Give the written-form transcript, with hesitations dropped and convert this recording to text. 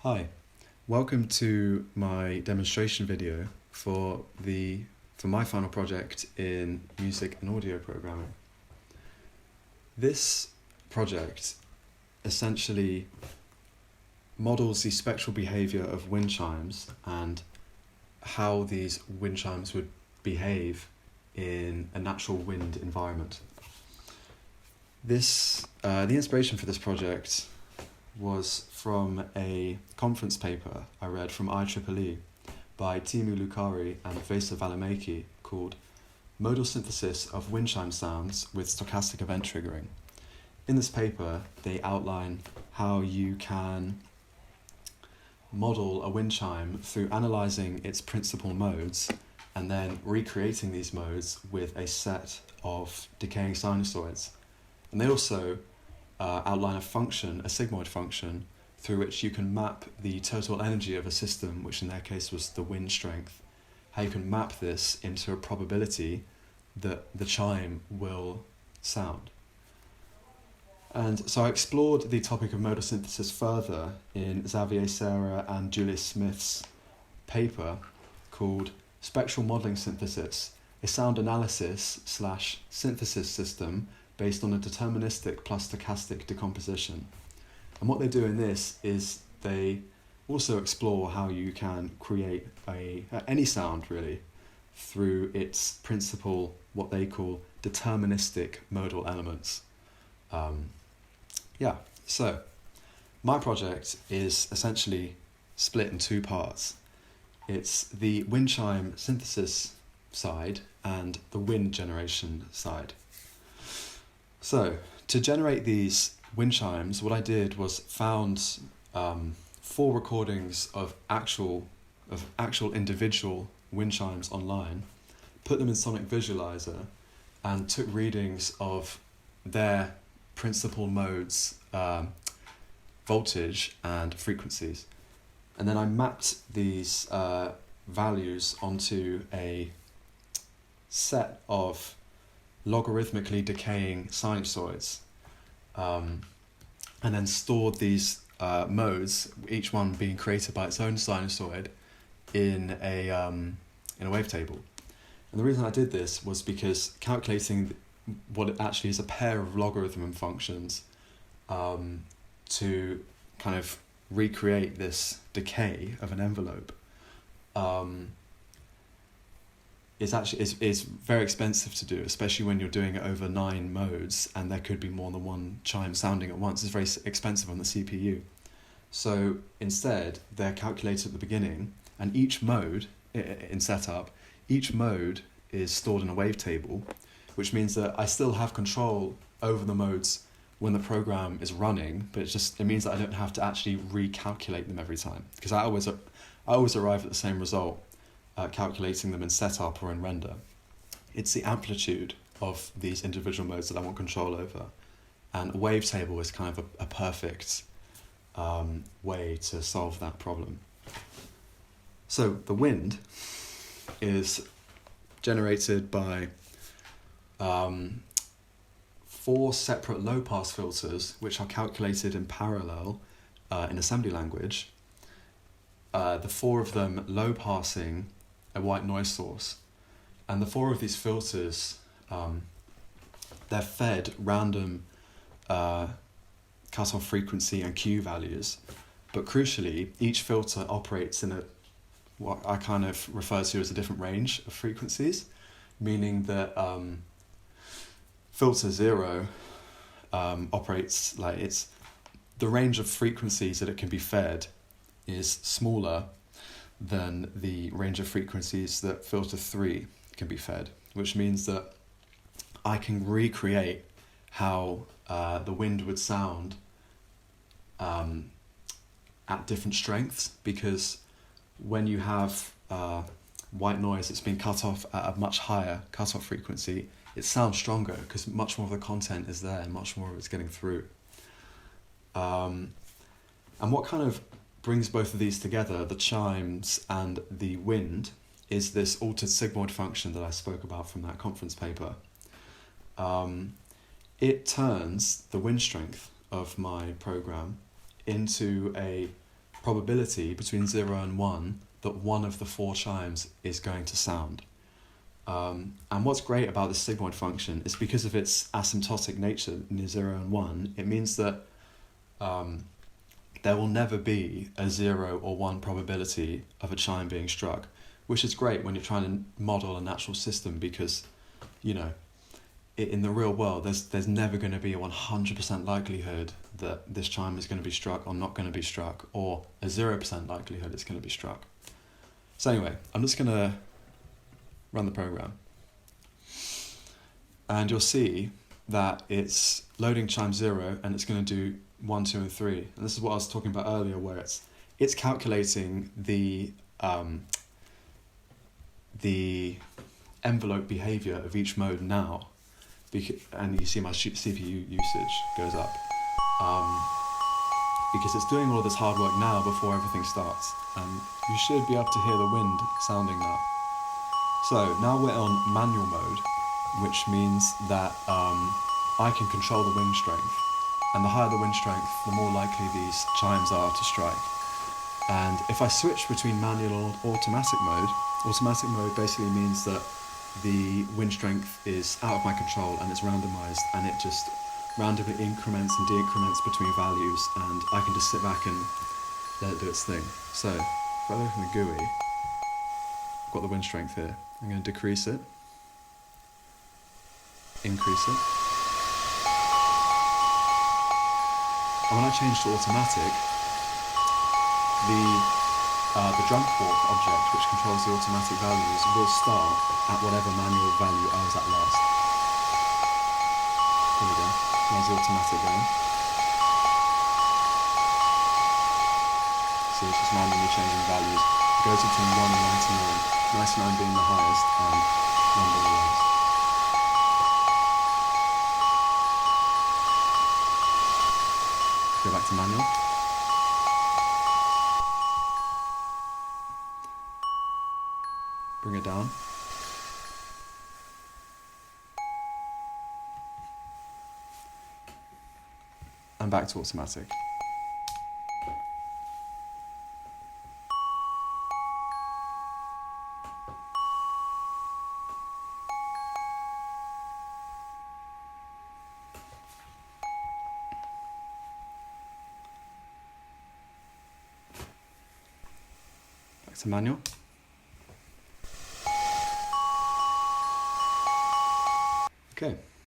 Hi, welcome to my demonstration video for my final project in music and audio programming. This project essentially models the spectral behavior of wind chimes and how these wind chimes would behave in a natural wind environment. The inspiration for this project was from a conference paper I read from IEEE by Timu Lukari and Vesa Valimaki called Modal Synthesis of Wind Chime Sounds with Stochastic Event Triggering. In this paper, they outline how you can model a wind chime through analysing its principal modes and then recreating these modes with a set of decaying sinusoids. And they also outline a sigmoid function, through which you can map the total energy of a system, which in their case was the wind strength, how you can map this into a probability that the chime will sound. And so I explored the topic of modal synthesis further in Xavier Serra and Julius Smith's paper called Spectral Modeling Synthesis, a sound analysis/synthesis system based on a deterministic plus stochastic decomposition. And what they do in this is they also explore how you can create any sound really through its principal, what they call deterministic modal elements. So my project is essentially split in two parts. It's the wind chime synthesis side and the wind generation side. So, to generate these wind chimes, what I did was found 4 recordings of actual individual wind chimes online, put them in Sonic Visualizer, and took readings of their principal modes, voltage and frequencies. And then I mapped these values onto a set of logarithmically decaying sinusoids, and then stored these modes, each one being created by its own sinusoid, in a wavetable. And the reason I did this was because calculating what it actually is a pair of logarithm functions to kind of recreate this decay of an envelope is very expensive to do, especially when you're doing it over 9 modes and there could be more than one chime sounding at once. It's very expensive on the CPU. So instead, they're calculated at the beginning, and each mode in setup, each mode is stored in a wavetable, which means that I still have control over the modes when the program is running, but it means that I don't have to actually recalculate them every time, because I always arrive at the same result calculating them in setup or in render. It's the amplitude of these individual modes that I want control over, and a wavetable is kind of a perfect way to solve that problem. So the wind is generated by 4 separate low-pass filters, which are calculated in parallel in assembly language. The 4 of them low-passing a white noise source. And the 4 of these filters, they're fed random cutoff frequency and Q values. But crucially, each filter operates in what I kind of refer to as a different range of frequencies, meaning that filter 0 operates like the range of frequencies that it can be fed is smaller than the range of frequencies that filter 3 can be fed, which means that I can recreate how the wind would sound at different strengths, because when you have white noise that's been cut off at a much higher cutoff frequency, it sounds stronger because much more of the content is there and much more of it's getting through. And what kind of brings both of these together, the chimes and the wind, is this altered sigmoid function that I spoke about from that conference paper. It turns the wind strength of my program into a probability between 0 and 1 that one of the 4 chimes is going to sound. And what's great about the sigmoid function is because of its asymptotic nature near 0 and 1, it means that there will never be a 0 or 1 probability of a chime being struck, which is great when you're trying to model a natural system because, in the real world, there's never going to be a 100% likelihood that this chime is going to be struck or not going to be struck, or a 0% likelihood it's going to be struck. So anyway, I'm just going to run the program. And you'll see that it's loading chime 0 and it's going to do 1, 2, and 3. And this is what I was talking about earlier, where it's calculating the envelope behavior of each mode now. And you see my CPU usage goes up. Because it's doing all this hard work now before everything starts. And you should be able to hear the wind sounding now. So now we're on manual mode, which means that I can control the wind strength. And the higher the wind strength, the more likely these chimes are to strike. And if I switch between manual or automatic mode basically means that the wind strength is out of my control and it's randomized, and it just randomly increments and decrements between values, and I can just sit back and let it do its thing. So if I open the GUI, I've got the wind strength here. I'm going to decrease it, increase it. And when I change to automatic, the jump walk object, which controls the automatic values, will start at whatever manual value I was at last. There we go. There's the automatic going. So it's just randomly changing values. It goes between 1 and 99. 99 being the highest and 1 being the lowest. Go back to manual. Bring it down. And back to automatic. Back to manual.